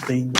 thing.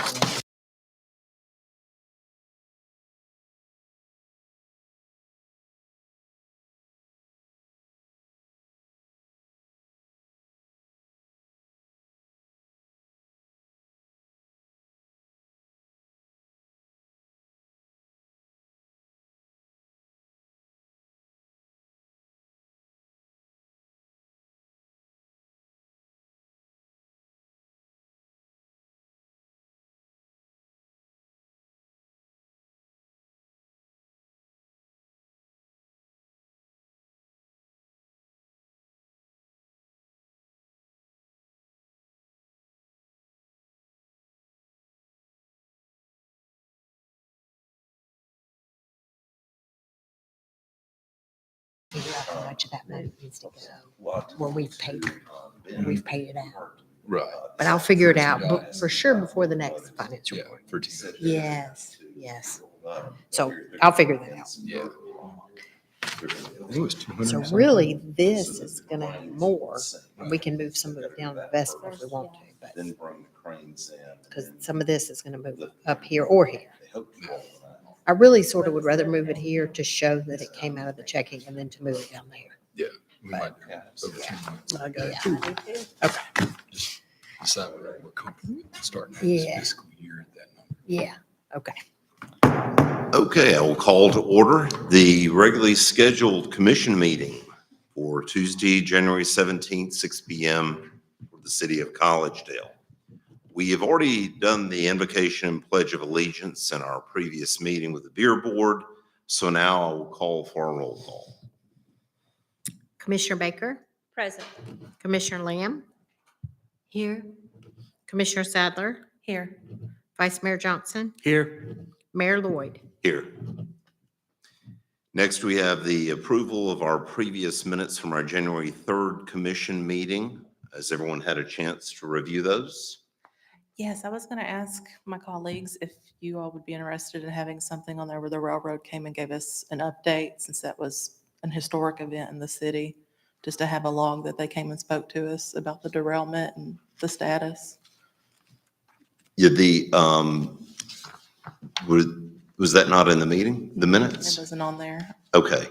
figure out how much of that money needs to go where we've paid it out. Right. But I'll figure it out for sure before the next financial Yeah, report. for Tuesday. Yes. So I'll figure that out. Yeah. I think it was 200. So really, this is gonna have more. We can move some of it down to the vestibule if we want to, but Then bring the cranes in. because some of this is gonna move up here or here. They hope to roll them out. I really sort of would rather move it here to show that it came out of the checking and then to move it down there. Yeah. We might Yeah. over 2 months. I go, Okay. Just decide what we're comfortable with starting next Yeah. fiscal year at that number. yeah, okay. Okay, I will call to order the regularly scheduled commission meeting for Tuesday, January 17th, 6 p.m. for the city of Collegedale. We have already done the invocation and pledge of allegiance in our previous meeting with the beer board. So now I will call for a roll call. Commissioner Baker, Present. Commissioner Lamb, Here. Commissioner Sadler, Here. Vice Mayor Johnson, Here. Mayor Lloyd. Here. Next, we have the approval of our previous minutes from our January 3rd commission meeting. Has everyone had a chance to review those? Yes, I was going to ask my colleagues if you all would be interested in having something on there where the railroad came and gave us an update, since that was an historic event in the city, just to have a log that they came and spoke to us about the derailment and the status. Yeah, was that not in the meeting, the It minutes? wasn't on there. Okay.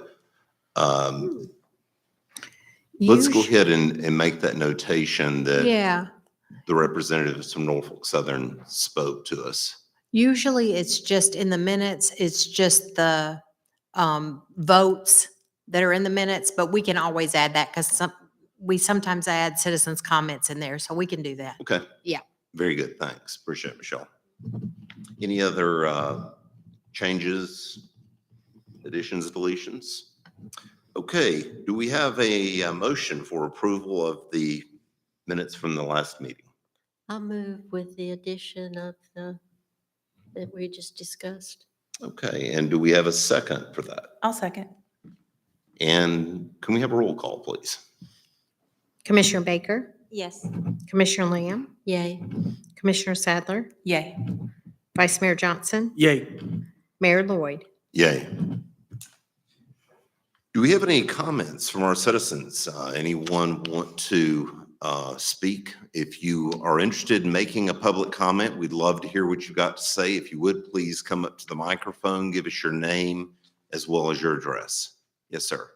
Let's go ahead and make that notation that Yeah, the representatives from Norfolk Southern spoke to us. usually it's just in the minutes, it's just the votes that are in the minutes, but we can always add that because we sometimes add citizens' comments in there, so we can do that. Okay. Yeah. Very good, thanks. Appreciate it, Michelle. Any other changes, additions, deletions? Okay, do we have a motion for approval of the minutes from the last meeting? I'll move with the addition of that we just discussed. Okay, and do we have a second for that? I'll second. And can we have a roll call, please? Commissioner Baker, Yes. Commissioner Lamb, Yay. Commissioner Sadler, Yay. Vice Mayor Johnson, Yay. Mayor Lloyd. Yay. Do we have any comments from our citizens? Anyone want to speak? If you are interested in making a public comment, we'd love to hear what you got to say. If you would, please come up to the microphone, give us your name as well as your address. Yes, sir.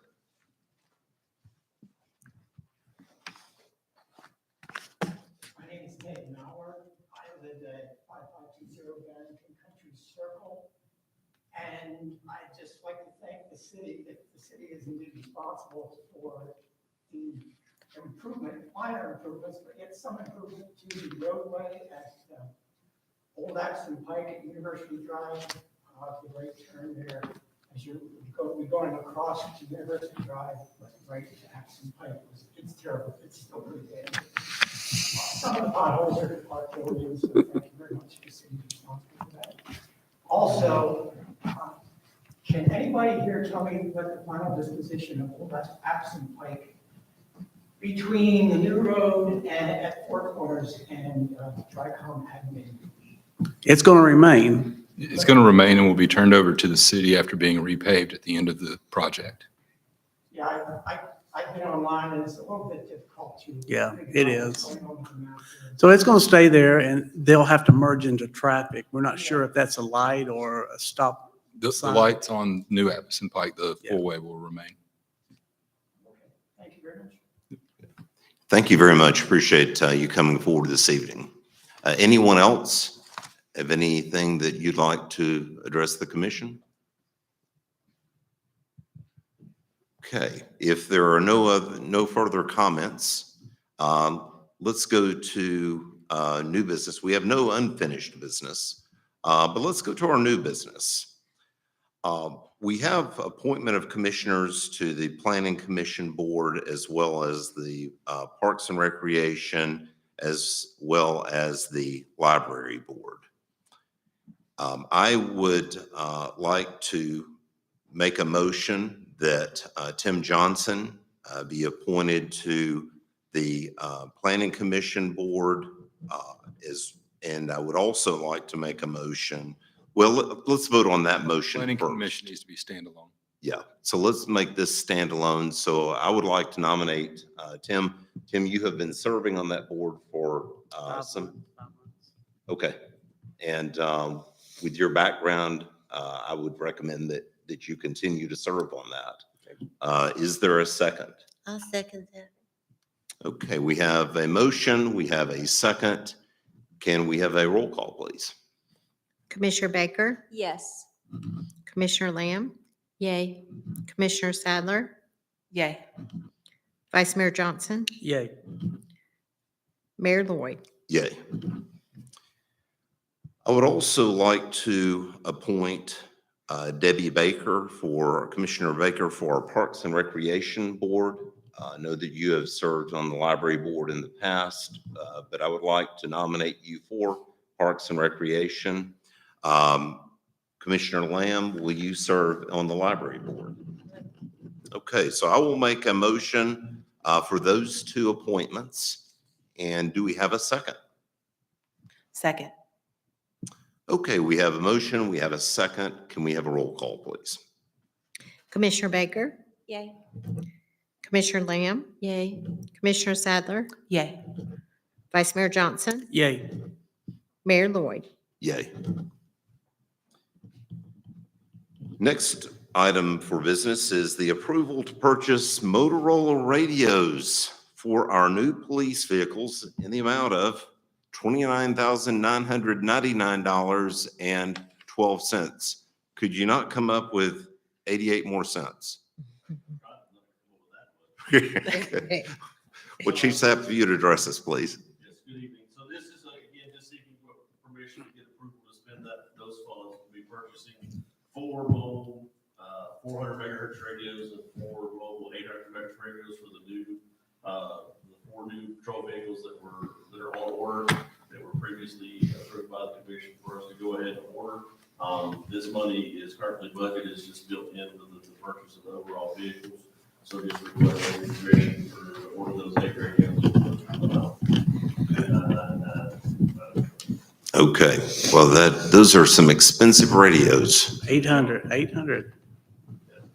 My name is Ted Mauer. I live at 5520 Barrington Country Circle. And I'd just like to thank the city, that the city is indeed responsible for the improvement, minor improvements, but yet some improvement to the roadway at Old Axon Pike at University Drive, the right turn there. As you're going across to University Drive, right to Axon Pike, it's terrible. It's still pretty bad. Some of the potholes are filled in, so thank you very much for the city responsible for that. Also, can anybody here tell me what the final disposition of Old Axon Pike between the new road and at Four Corners and Tricom Avenue? It's going to remain. It's going to remain and will be turned over to the city after being repaved at the end of the project. Yeah, I've been online and it's a little bit difficult to. Yeah, it is. Going on the map here. So it's going to stay there and they'll have to merge into traffic. We're not sure if that's a light or a stop. The Sign. lights on New Appleton Pike, the Yeah. four-way will remain. Okay, thank you very much. Thank you very much. Appreciate you coming forward this evening. Anyone else have anything that you'd like to address the commission? Okay, if there are no further comments, let's go to new business. We have no unfinished business, but let's go to our new business. We have appointment of commissioners to the Planning Commission Board as well as the Parks and Recreation as well as the Library Board. I would like to make a motion that Tim Johnson be appointed to the Planning Commission Board and I would also like to make a motion. Well, let's vote on that motion Planning first. Commission needs to be standalone. Yeah, so let's make this standalone. So I would like to nominate Tim. Tim, you have been serving on that board for some, okay. And with your background, I would recommend that you continue to serve on that. Is there a second? I'll second that. Okay, we have a motion, we have a second. Can we have a roll call, please? Commissioner Baker, Yes. Commissioner Lamb, Yay. Commissioner Sadler, Yay. Vice Mayor Johnson, Yay. Mayor Lloyd. Yay. I would also like to appoint Commissioner Baker for our Parks and Recreation Board. I know that you have served on the library board in the past, but I would like to nominate you for Parks and Recreation. Commissioner Lamb, will you serve on the library board? Okay, so I will make a motion for those two appointments. And do we have a second? Second. Okay, we have a motion, we have a second. Can we have a roll call, please? Commissioner Baker, Yay. Commissioner Lamb, Yay. Commissioner Sadler, Yay. Vice Mayor Johnson, Yay. Mayor Lloyd. Yay. Next item for business is the approval to purchase Motorola radios for our new police vehicles in the amount of $29,999.12. Could you not come up with 88 more cents? Well, Chief Sapp, for you to address this, please. Yes, good evening. So this is, again, just seeking permission to get approval to spend those funds to be purchasing 4 mobile 400 megahertz radios and 4 mobile 800 megahertz radios for the 4 new patrol vehicles that are on order, that were previously approved by the commission for us to go ahead and order. This money is currently budgeted, it's just built into the purchase of the overall vehicles. So just request a commission for to order those 8 radios. Okay, well, those are some expensive radios. 800.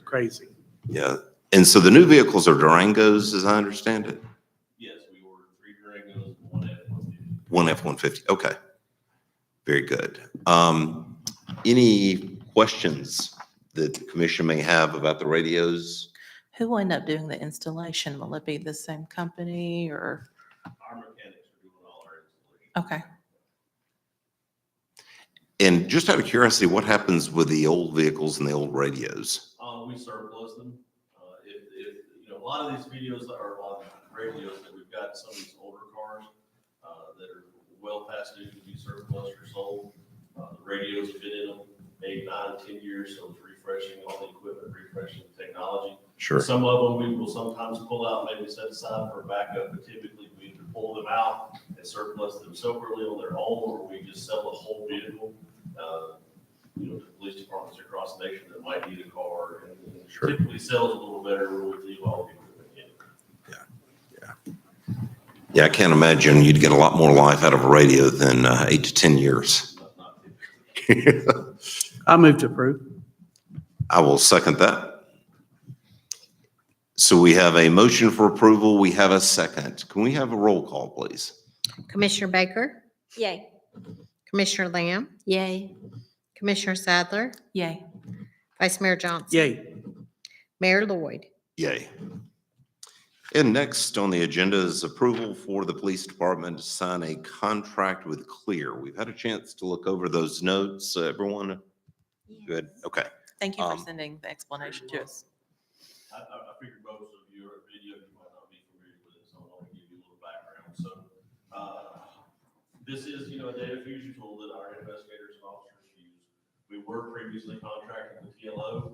Crazy. Yeah, and so the new vehicles are Durangos, as I understand it? Yes, we ordered 3 Durangos and 1 F-150. One F-150, okay. Very good. Any questions that the commission may have about the radios? Who will end up doing the installation? Will it be the same company or? Our mechanics are doing all our installation. Okay. And just out of curiosity, what happens with the old vehicles and the old radios? We surplus them. If, a lot of these videos are on radios that we've got, some of these older cars that are well past due to be surplus or sold. The radios have been in them 8, 9, 10 years, so it's refreshing all the equipment, refreshing the technology. Sure. Some of them we will sometimes pull out, maybe set aside for backup, but typically we either pull them out and surplus them separately on their own, or we just sell the whole vehicle, to police departments across the nation that might need a car. And Sure. typically sells a little better when we leave all the equipment in. Yeah, I can't imagine you'd get a lot more life out of a radio than 8 to 10 years. Not typically. I move to approve. I will second that. So we have a motion for approval. We have a second. Can we have a roll call, please? Commissioner Baker, Yay. Commissioner Lamb, Yay. Commissioner Sadler, Yay. Vice Mayor Johnson. Yay. Mayor Lloyd. Yay. And next on the agenda is approval for the police department to sign a contract with Clear. We've had a chance to look over those notes. Everyone good? Okay. Thank you for Um, sending the explanation to us. I figured most of you are video, you might not be familiar with it, so I want to give you a little background. So, this is, a data fusion tool that our investigators and officers use. We were previously contracted with TLO.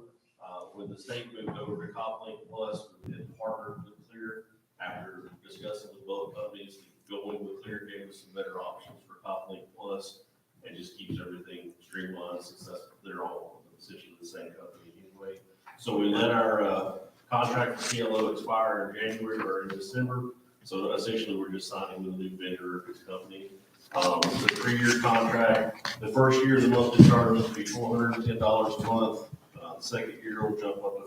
When the state moved over to CopLink Plus, we had partnered with Clear. After discussing with both companies, going with Clear gave us some better options for CopLink Plus and just keeps everything streamlined since they're all essentially the same company anyway. So we let our contract for TLO expire in January or in December. So essentially, we're just signing with a new vendor, his company. It's a 3-year contract. The first year, the monthly charge will be $410 a month. The second year will jump up to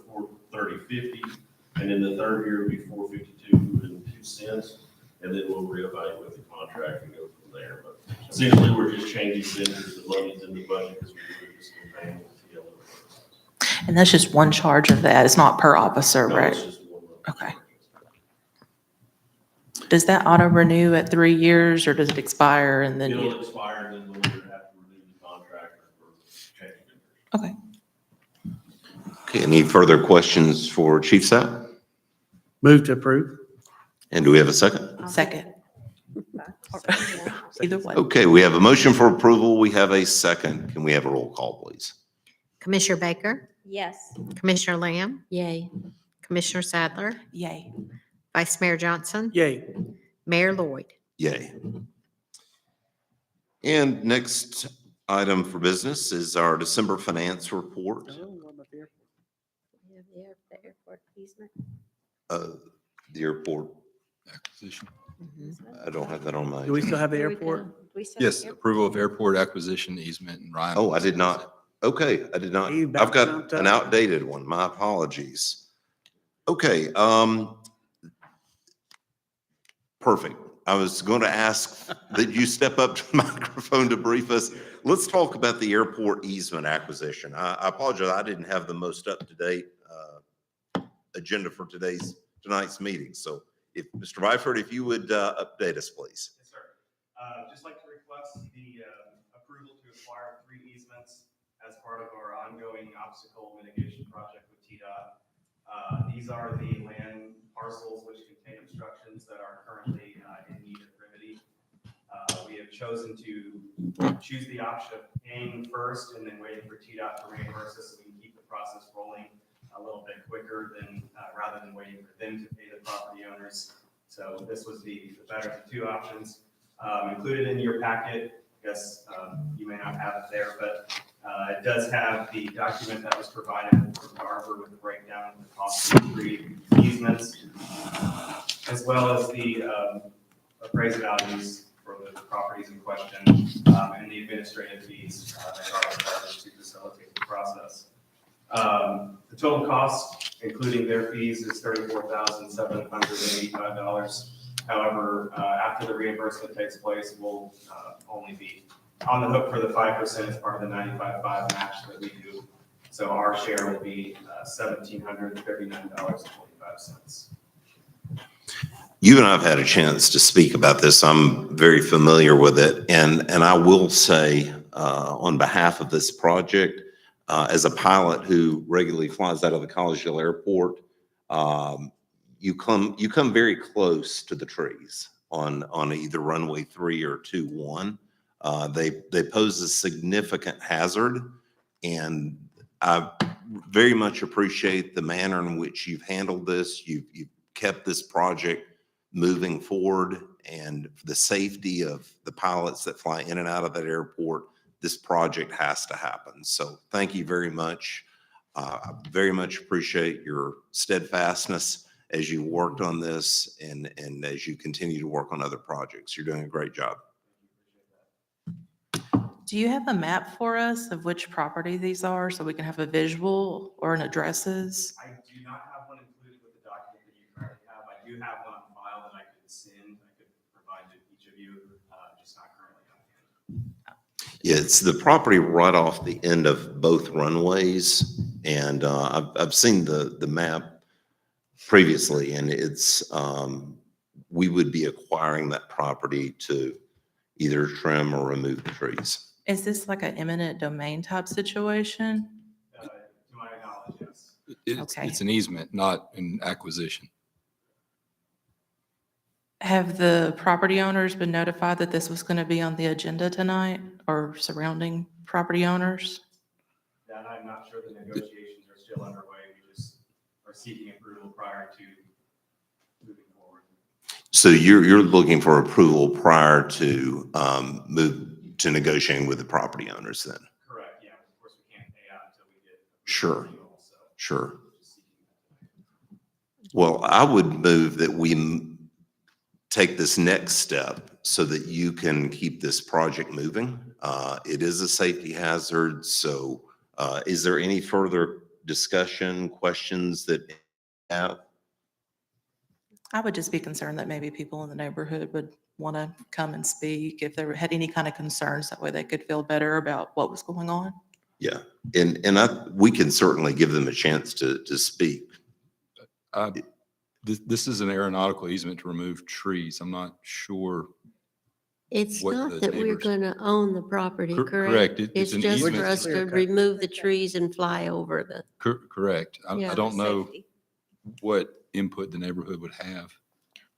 $430.50, and then the third year will be $452.02. And then we'll reevaluate the contract and go from there. But essentially, we're just changing vendors. The money's in the budget because we're just paying the TLO. And that's just one charge of that. It's not per officer, No, right? it's just one month. Okay. Does that auto renew at 3 years or does it expire and then It'll you? expire, and then we'll either have to renew the contract or change it. Okay. Okay, any further questions for Chief Sapp? Move to approve. And do we have a second? Second. Either way. Okay, we have a motion for approval. We have a second. Can we have a roll call, please? Commissioner Baker, Yes. Commissioner Lamb, Yay. Commissioner Sadler, Yay. Vice Mayor Johnson, Yay. Mayor Lloyd. Yay. And next item for business is our December finance report. We have the airport easement. The airport, Acquisition. I don't have that on my, Do we still have the Here we airport? go. Do we still have Yes, the airport? approval of airport acquisition easement and Ryan. oh, I did not. Okay, I did not. You I've about got jumped an up. outdated one. My apologies. Okay, perfect. I was going to ask that you step up to the microphone to brief us. Let's talk about the airport easement acquisition. I apologize, I didn't have the most up-to-date agenda for tonight's meeting. So if, Mr. Byford, if you would update us, please. Yes, sir. Just like to request the approval to acquire 3 easements as part of our ongoing obstacle mitigation project with TDOT. These are the land parcels which contain obstructions that are currently in need of remedy. We have chosen to choose the option of paying first and then waiting for TDOT to reimburse us so we can keep the process rolling a little bit quicker than rather than waiting for them to pay the property owners. So this was the better of the 2 options. Included in your packet, I guess you may not have it there, but it does have the document that was provided from Garver with the breakdown of the cost of the 3 easements, as well as the appraised values for the properties in question, and the administrative fees that are charged to facilitate the process. The total cost, including their fees, is $34,785. However, after the reimbursement takes place, we'll only be on the hook for the 5% as part of the 95.5 match that we do. So our share will be $1,739.25. You and I have had a chance to speak about this. I'm very familiar with it. And I will say, on behalf of this project, as a pilot who regularly flies out of the Collegedale Airport, you come very close to the trees on either runway 3 or 2-1. They pose a significant hazard, and I very much appreciate the manner in which you've handled this. You've kept this project moving forward, and for the safety of the pilots that fly in and out of that airport, this project has to happen. So thank you very much. I very much appreciate your steadfastness as you worked on this and as you continue to work on other projects. You're doing a great job. Do you have a map for us of which property these are so we can have a visual or an addresses? I do not have one included with the document that you currently have. I do have one on file that I could send. I could provide to each of you, just not currently on hand. Yeah, it's the property right off the end of both runways. And I've seen the map previously, and it's, we would be acquiring that property to either trim or remove the trees. Is this like an eminent domain type situation? To my knowledge, yes. Okay. It's an easement, not an acquisition. Have the property owners been notified that this was going to be on the agenda tonight or surrounding property owners? That I'm not sure. The negotiations are still underway. We just are seeking approval prior to moving forward. So you're looking for approval prior to move to negotiating with the property owners then? Correct, yeah. Of course, we can't pay out until we get. Sure. approval, so. Sure. Well, I would move that we take this next step so that you can keep this project moving. It is a safety hazard, so is there any further discussion, questions that you have? I would just be concerned that maybe people in the neighborhood would want to come and speak if they had any kind of concerns. That way they could feel better about what was going on. Yeah, and we can certainly give them a chance to speak. This is an aeronautical easement to remove trees. I'm not sure. It's What not the that we're neighbors- going to own the property, Cor- correct? correct. It's It's an just for easement. us to Clear cut. remove the trees and fly over the, Correct. I Yeah. don't know what input the neighborhood would have.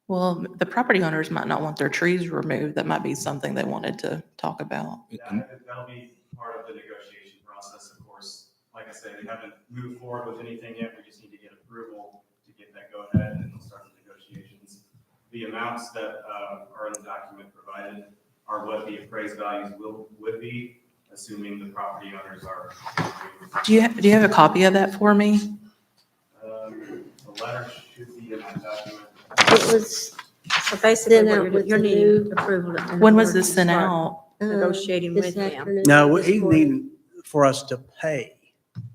Well, the property owners might not want their trees removed. That might be something they wanted to talk about. And- That'll be part of the negotiation process, of course. Like I said, we haven't moved forward with anything yet. We just need to get approval to get that go ahead, and then we'll start the negotiations. The amounts that are in the document provided are what the appraised values would be, assuming the property owners are. Do you have a copy of that for me? The letter should be in the document. it was So basically, Then what out you're with you're the needing new- approval. in When was order this to sent start out? Negotiating this with them. afternoon, No, this he's morning. needing for us to pay,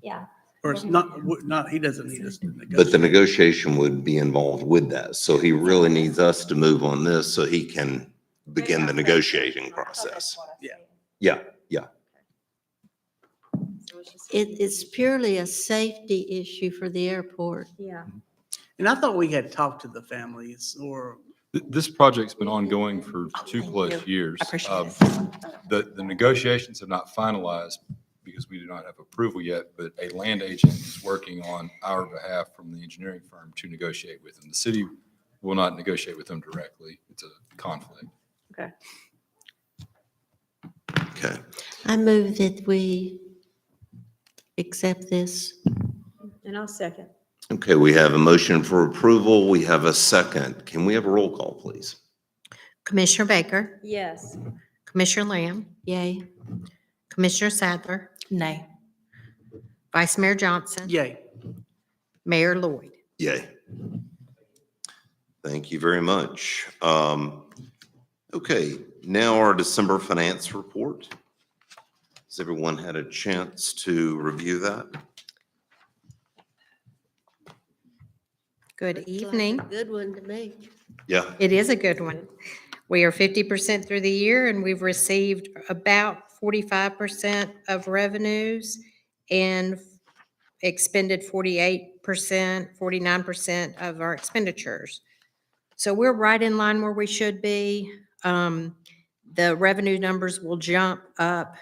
Yeah. or it's not, he doesn't need us to But the negotiate. negotiation would be involved with that. So he really needs us to move on this so he can begin the negotiating process. Yeah. Yeah, yeah. It is purely a safety issue for the airport. Yeah. And I thought we had talked to the families or, This project's been ongoing for Oh, 2+ thank years. I appreciate it. The negotiations have not finalized because we do not have approval yet, but a land agent is working on our behalf from the engineering firm to negotiate with them. The city will not negotiate with them directly. It's a conflict. Okay. Okay. I move that we accept this. And I'll second. Okay, we have a motion for approval. We have a second. Can we have a roll call, please? Commissioner Baker, Yes. Commissioner Lamb, Yay. Commissioner Sadler, Nay. Vice Mayor Johnson, yay. Mayor Lloyd. Yay. Thank you very much. Okay, now our December finance report. Has everyone had a chance to review that? Good Looks like a evening. Good one to me. Yeah, It is a good one. We are 50% through the year and we've received about 45% of revenues and expended 48%, 49% of our expenditures. So we're right in line where we should be. The revenue numbers will jump up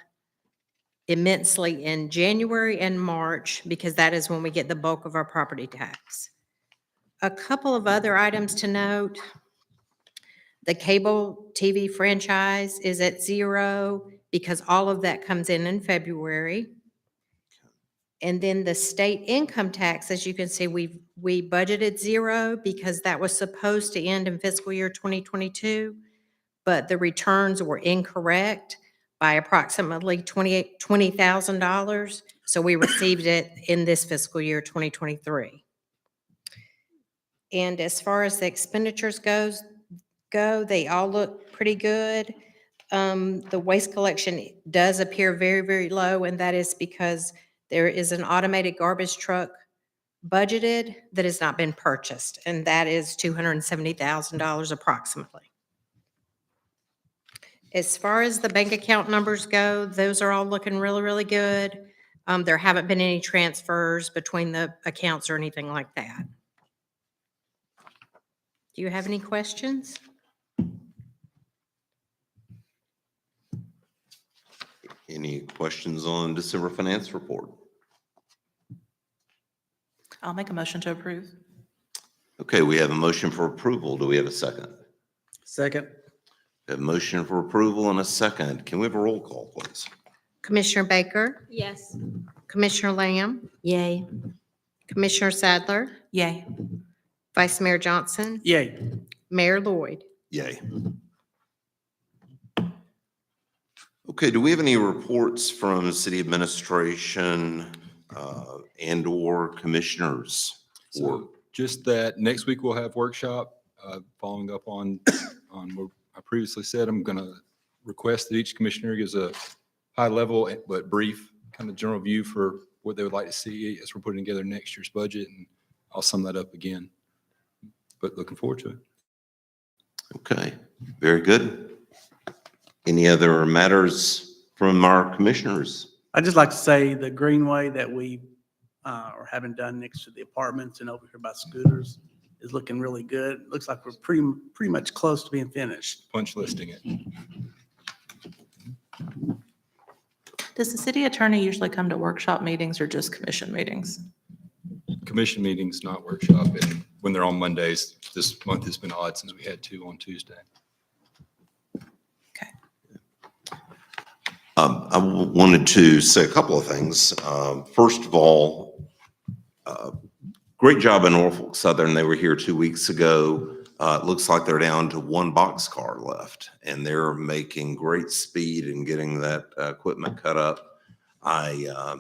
immensely in January and March because that is when we get the bulk of our property tax. A couple of other items to note. The cable TV franchise is at 0 because all of that comes in February. And then the state income tax, as you can see, we budgeted 0 because that was supposed to end in fiscal year 2022, but the returns were incorrect by approximately $20,000. So we received it in this fiscal year 2023. And as far as the expenditures go, they all look pretty good. The waste collection does appear very, very low, and that is because there is an automated garbage truck budgeted that has not been purchased, and that is $270,000 approximately. As far as the bank account numbers go, those are all looking really, really good. There haven't been any transfers between the accounts or anything like that. Do you have any questions? any questions on December finance report? I'll make a motion to approve. Okay, we have a motion for approval. Do we have a second? Second, We have a motion for approval and a second. Can we have a roll call, please? Commissioner Baker, Yes. Commissioner Lamb, Yay. Commissioner Sadler, Yay. Vice Mayor Johnson, yay. Mayor Lloyd. Yay. Okay, do we have any reports from city administration, and/or commissioners? Or, So just that, next week we'll have workshop, following up on what I previously said. I'm going to request that each commissioner gives a high level but brief kind of general view for what they would like to see as we're putting together next year's budget, and I'll sum that up again. But looking forward to it. okay, very good. Any other matters from our commissioners? I'd just like to say the greenway that we are having done next to the apartments and over here by scooters is looking really good. Looks like we're pretty much close to being finished. Punch listing it. Does the city attorney usually come to workshop meetings or just commission meetings? Commission meetings, not workshop, and when they're on Mondays. This month has been odd since we had 2 on Tuesday. Okay. I wanted to say a couple of things. First of all, great job in Norfolk Southern. They were here 2 weeks ago. It looks like they're down to 1 boxcar left, and they're making great speed in getting that equipment cut up. I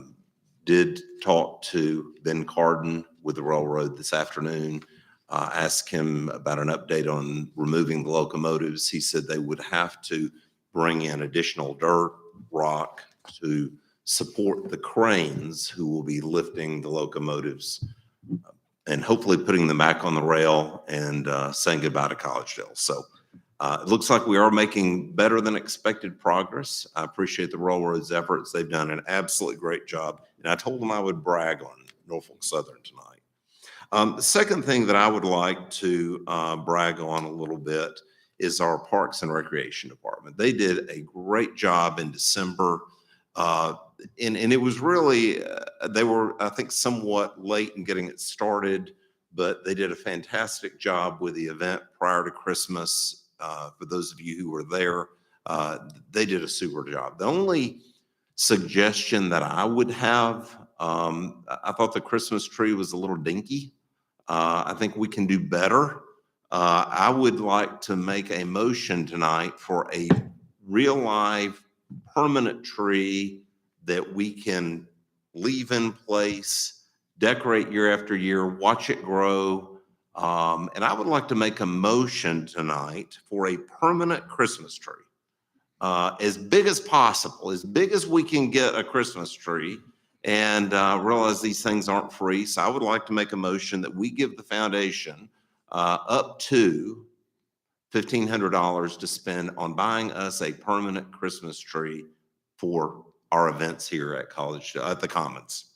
did talk to Ben Carden with the railroad this afternoon. Asked him about an update on removing the locomotives. He said they would have to bring in additional dirt, rock to support the cranes who will be lifting the locomotives and hopefully putting them back on the rail and saying goodbye to Collegedale. So it looks like we are making better than expected progress. I appreciate the railroad's efforts. They've done an absolutely great job. And I told them I would brag on Norfolk Southern tonight. The second thing that I would like to brag on a little bit is our Parks and Recreation Department. They did a great job in December. And it was really, they were, I think, somewhat late in getting it started, but they did a fantastic job with the event prior to Christmas. For those of you who were there, they did a super job. The only suggestion that I would have, I thought the Christmas tree was a little dinky. I think we can do better. I would like to make a motion tonight for a real live permanent tree that we can leave in place, decorate year after year, watch it grow. And I would like to make a motion tonight for a permanent Christmas tree. As big as possible, as big as we can get a Christmas tree, and realize these things aren't free. So I would like to make a motion that we give the foundation up to $1,500 to spend on buying us a permanent Christmas tree for our events here at at the Commons.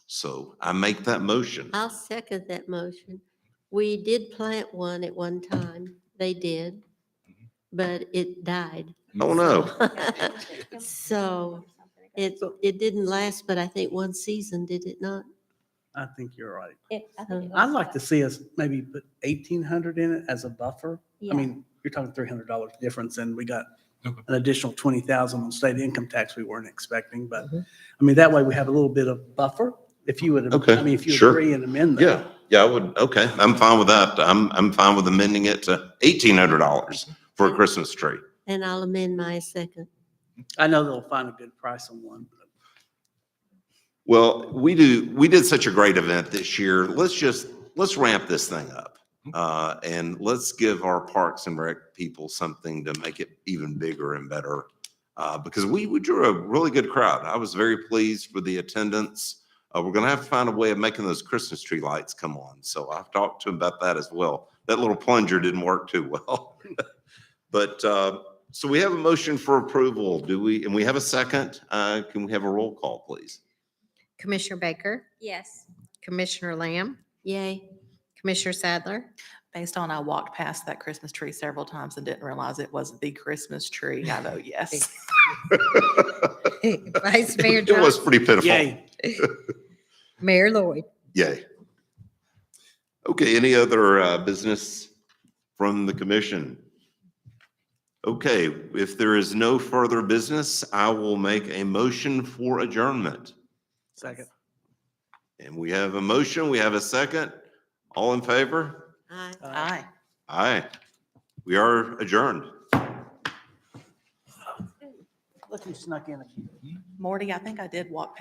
So I make that motion. I'll second that motion. We did plant one at one time. They did, but it died. Oh, no. So it didn't last, but I think one season, did it not? I think you're right. So- I'd like to see us maybe put 1,800 in it as a buffer. Yeah. I mean, you're talking $300 difference, and we got Okay. an additional 20,000 on state income tax we weren't expecting. But Mhm. I mean, that way we have a little bit of buffer. If you would, Okay, I mean, if you sure. agree and amend that. Yeah, I would. Okay, I'm fine with that. I'm fine with amending it to $1,800 for a Christmas tree. And I'll amend my second. I know they'll find a good price on one. Well, we did such a great event this year. Let's ramp this thing up. And let's give our Parks and Rec people something to make it even bigger and better. Because we drew a really good crowd. I was very pleased with the attendance. We're gonna have to find a way of making those Christmas tree lights come on. So I've talked to him about that as well. That little plunger didn't work too well. But, so we have a motion for approval. And we have a second? Can we have a roll call, please? Commissioner Baker, Yes. Commissioner Lamb, Yay. Commissioner Sadler, Based on I walked past that Christmas tree several times and didn't realize it was the Christmas tree, I vote yes. Vice Mayor It was Johnson, pretty pitiful. Yay. Mayor Lloyd. Yay. Okay, any other business from the commission? Okay, if there is no further business, I will make a motion for adjournment. Second. And we have a motion, we have a second. All in favor? Aye. Aye. Aye. We are adjourned. Look who snuck in. Morty, I think I did walk past